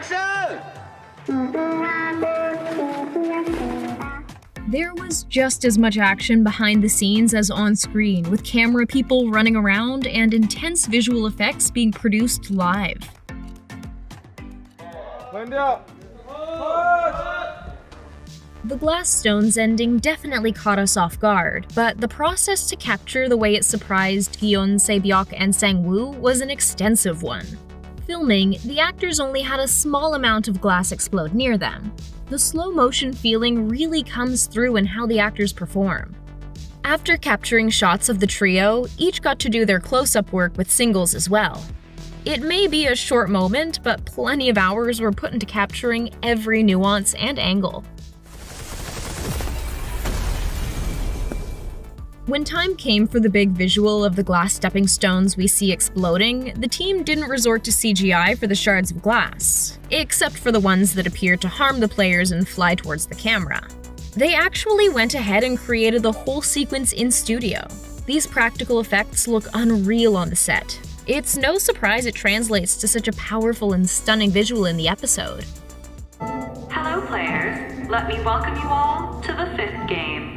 Action! There was just as much action behind the scenes as on screen, with camera people running around and intense visual effects being produced live. The glass stones ending definitely caught us off guard, but the process to capture the way it surprised Gion, Se-byuk, and Sang-woo was an extensive one. Filming, the actors only had a small amount of glass explode near them. The slow motion feeling really comes through in how the actors perform. After capturing shots of the trio, each got to do their close-up work with singles as well. It may be a short moment, but plenty of hours were put into capturing every nuance and angle. When time came for the big visual of the glass stepping stones we see exploding, the team didn't resort to CGI for the shards of glass, except for the ones that appeared to harm the players and fly towards the camera. They actually went ahead and created the whole sequence in studio. These practical effects look unreal on the set. It's no surprise it translates to such a powerful and stunning visual in the episode. Hello players, let me welcome you all to the 5th game.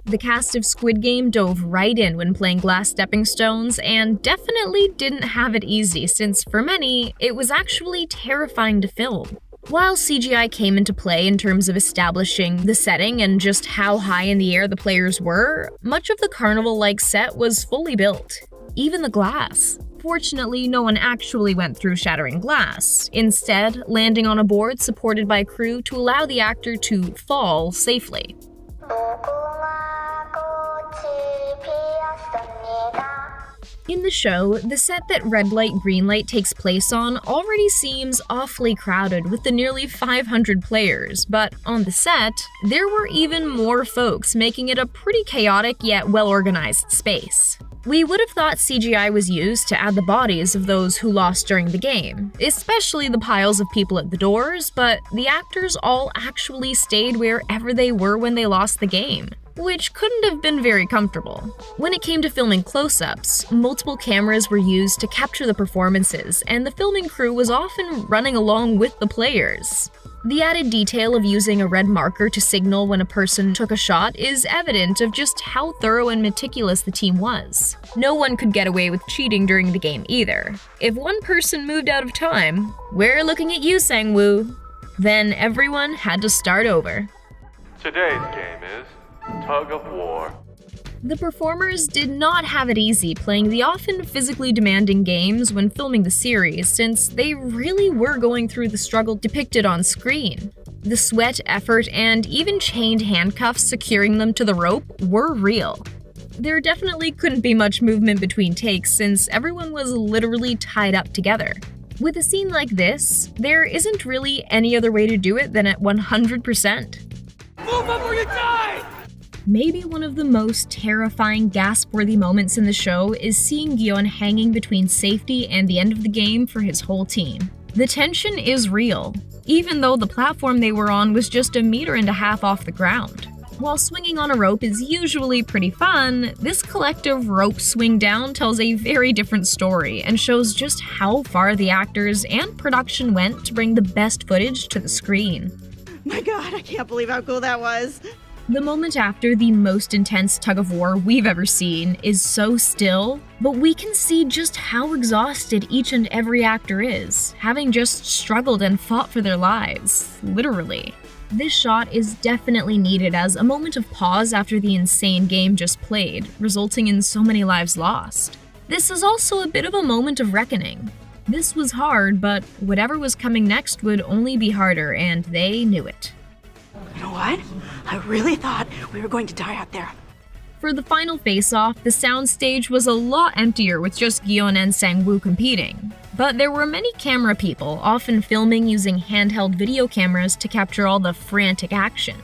The cast of Squid Game dove right in when playing glass stepping stones and definitely didn't have it easy since for many, it was actually terrifying to film. While CGI came into play in terms of establishing the setting and just how high in the air the players were, much of the carnival-like set was fully built. Even the glass. Fortunately, no one actually went through shattering glass, instead landing on a board supported by crew to allow the actor to fall safely. In the show, the set that Red Light Green Light takes place on already seems awfully crowded with the nearly 500 players, but on the set, there were even more folks, making it a pretty chaotic yet well-organized space. We would have thought CGI was used to add the bodies of those who lost during the game, especially the piles of people at the doors, but the actors all actually stayed wherever they were when they lost the game, which couldn't have been very comfortable. When it came to filming close-ups, multiple cameras were used to capture the performances, and the filming crew was often running along with the players. The added detail of using a red marker to signal when a person took a shot is evident of just how thorough and meticulous the team was. No one could get away with cheating during the game either. If one person moved out of time, "We're looking at you, Sang-woo," then everyone had to start over. Today's game is Tug of War. The performers did not have it easy playing the often physically demanding games when filming the series, since they really were going through the struggle depicted on screen. The sweat, effort, and even chained handcuffs securing them to the rope were real. There definitely couldn't be much movement between takes since everyone was literally tied up together. With a scene like this, there isn't really any other way to do it than at 100%. Move up or you die! Maybe one of the most terrifying, gasp-worthy moments in the show is seeing Gion hanging between safety and the end of the game for his whole team. The tension is real, even though the platform they were on was just 1.5 meters off the ground. While swinging on a rope is usually pretty fun, this collective rope swing down tells a very different story and shows just how far the actors and production went to bring the best footage to the screen. My god, I can't believe how cool that was! The moment after the most intense tug-of-war we've ever seen is so still, but we can see just how exhausted each and every actor is, having just struggled and fought for their lives, literally. This shot is definitely needed as a moment of pause after the insane game just played, resulting in so many lives lost. This is also a bit of a moment of reckoning. This was hard, but whatever was coming next would only be harder, and they knew it. You know what? I really thought we were going to die out there. For the final face-off, the soundstage was a lot emptier with just Gion and Sang-woo competing. But there were many camera people, often filming using handheld video cameras to capture all the frantic action.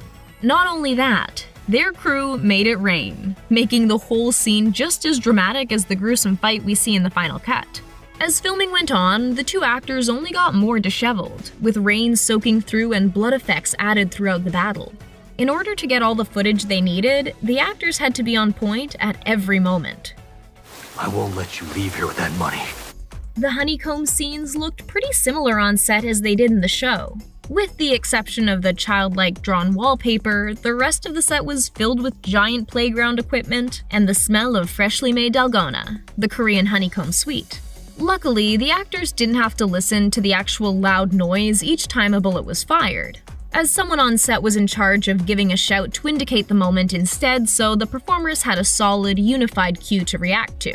Not only that, their crew made it rain, making the whole scene just as dramatic as the gruesome fight we see in the final cut. As filming went on, the two actors only got more disheveled, with rain soaking through and blood effects added throughout the battle. In order to get all the footage they needed, the actors had to be on point at every moment. I won't let you leave here with that money. The honeycomb scenes looked pretty similar on set as they did in the show. With the exception of the childlike drawn wallpaper, the rest of the set was filled with giant playground equipment and the smell of freshly made dalgona, the Korean honeycomb sweet. Luckily, the actors didn't have to listen to the actual loud noise each time a bullet was fired, as someone on set was in charge of giving a shout to indicate the moment instead, so the performers had a solid, unified cue to react to.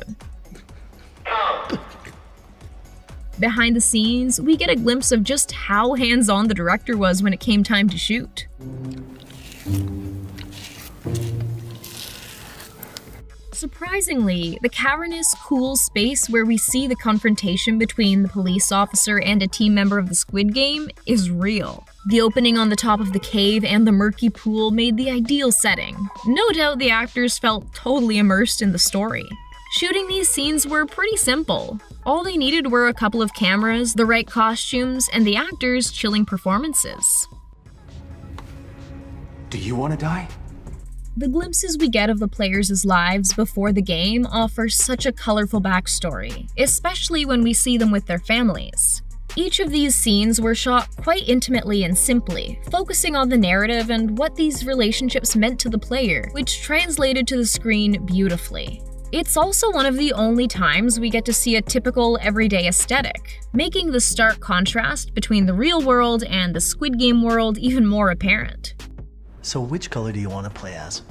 Behind the scenes, we get a glimpse of just how hands-on the director was when it came time to shoot. Surprisingly, the cavernous, cool space where we see the confrontation between the police officer and a team member of the Squid Game is real. The opening on the top of the cave and the murky pool made the ideal setting. No doubt the actors felt totally immersed in the story. Shooting these scenes were pretty simple. All they needed were a couple of cameras, the right costumes, and the actors' chilling performances. Do you want to die? The glimpses we get of the players' lives before the game offer such a colorful backstory, especially when we see them with their families. Each of these scenes were shot quite intimately and simply, focusing on the narrative and what these relationships meant to the player, which translated to the screen beautifully. It's also one of the only times we get to see a typical everyday aesthetic, making the stark contrast between the real world and the Squid Game world even more apparent. So which color do you want to play as?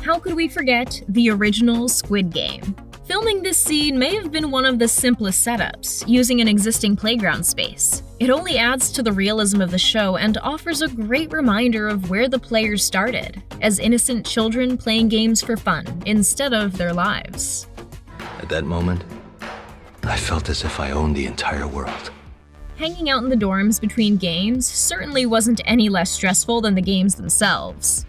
How could we forget the original Squid Game? Filming this scene may have been one of the simplest setups, using an existing playground space. It only adds to the realism of the show and offers a great reminder of where the players started, as innocent children playing games for fun, instead of their lives. At that moment, I felt as if I owned the entire world. Hanging out in the dorms between games certainly wasn't any less stressful than the games themselves.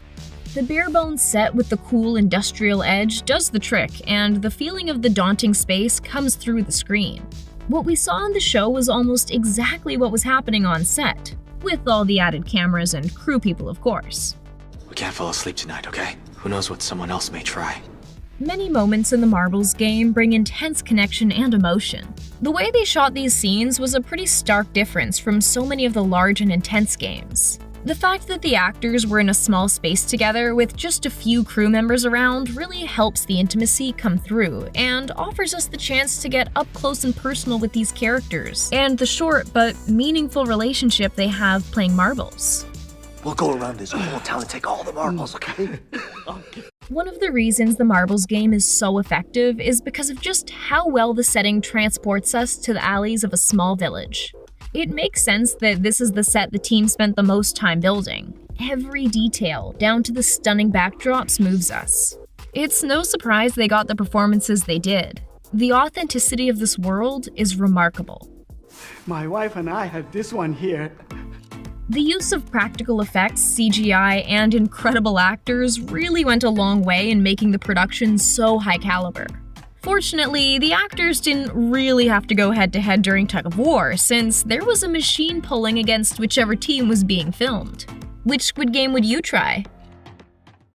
The bare-bones set with the cool industrial edge does the trick, and the feeling of the daunting space comes through the screen. What we saw in the show was almost exactly what was happening on set, with all the added cameras and crew people, of course. We can't fall asleep tonight, okay? Who knows what someone else may try. Many moments in the Marbles game bring intense connection and emotion. The way they shot these scenes was a pretty stark difference from so many of the large and intense games. The fact that the actors were in a small space together with just a few crew members around really helps the intimacy come through and offers us the chance to get up close and personal with these characters and the short but meaningful relationship they have playing marbles. We'll go around this whole town and take all the marbles, okay? One of the reasons the Marbles game is so effective is because of just how well the setting transports us to the alleys of a small village. It makes sense that this is the set the team spent the most time building. Every detail, down to the stunning backdrops, moves us. It's no surprise they got the performances they did. The authenticity of this world is remarkable. My wife and I had this one here. The use of practical effects, CGI, and incredible actors really went a long way in making the production so high caliber. Fortunately, the actors didn't really have to go head-to-head during Tug of War, since there was a machine pulling against whichever team was being filmed. Which Squid Game would you try?